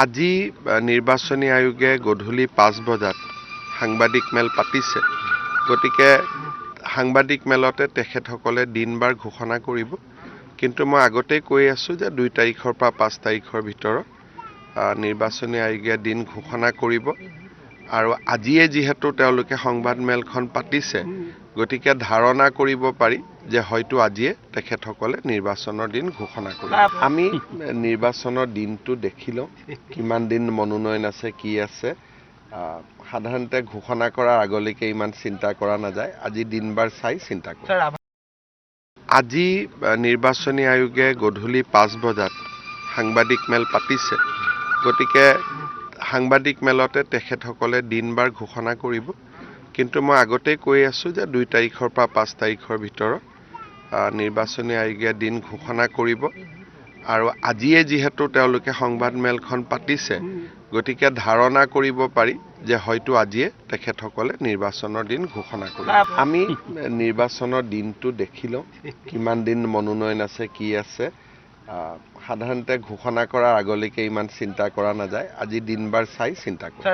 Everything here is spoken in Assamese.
আজি নিৰ্বাচনী আয়োগে গধূলি 5 বজাত সাংবাদিক মেল পাতিছে। গতিকে সাংবাদিক মেলতে তেখেতসকলে দিন-বাৰ ঘোষণা কৰিব। কিন্তু মই আগতেই কৈ আছোঁ যে 2 তাৰিখৰ পৰা 5 তাৰিখৰ ভিতৰত নিৰ্বাচনী আয়োগে দিন ঘোষণা কৰিব। আৰু আজিয়ে যিহেতু তেওঁলোকে সংবাদ মেলখন পাতিছে, গতিকে ধাৰণা কৰিব পাৰি যে হয়তো আজিয়ে তেখেতসকলে নিৰ্বাচনৰ দিন ঘোষণা কৰিব। আমি নিৰ্বাচনৰ দিনটো দেখি লওঁ, কিমান দিন মনোনয়ন আছে, কি আছে। সাধাৰণতে ঘোষণা কৰাৰ আগলৈকে ইমান চিন্তা কৰা নাযায়। আজি দিন-বাৰ চাই চিন্তা কৰোঁ। আজি নিৰ্বাচনী আয়োগে গধূলি 5 বজাত সাংবাদিক মেল পাতিছে। গতিকে সাংবাদিক মেলতে তেখেতসকলে দিন-বাৰ ঘোষণা কৰিব। কিন্তু মই আগতেই কৈ আছোঁ যে 2 তাৰিখৰ পৰা 5 তাৰিখৰ ভিতৰত নিৰ্বাচনী আয়োগে দিন ঘোষণা কৰিব। আৰু আজিয়ে যিহেতু তেওঁলোকে সংবাদ মেলখন পাতিছে, গতিকে ধাৰণা কৰিব পাৰি যে হয়তো আজিয়ে তেখেতসকলে নিৰ্বাচনৰ দিন ঘোষণা কৰিব। আমি নিৰ্বাচনৰ দিনটো দেখি লওঁ, কিমান দিন মনোনয়ন আছে, কি আছে। সাধাৰণতে ঘোষণা কৰাৰ আগলৈকে ইমান চিন্তা কৰা নাযায়। আজি দিন-বাৰ চাই চিন্তা কৰোঁ।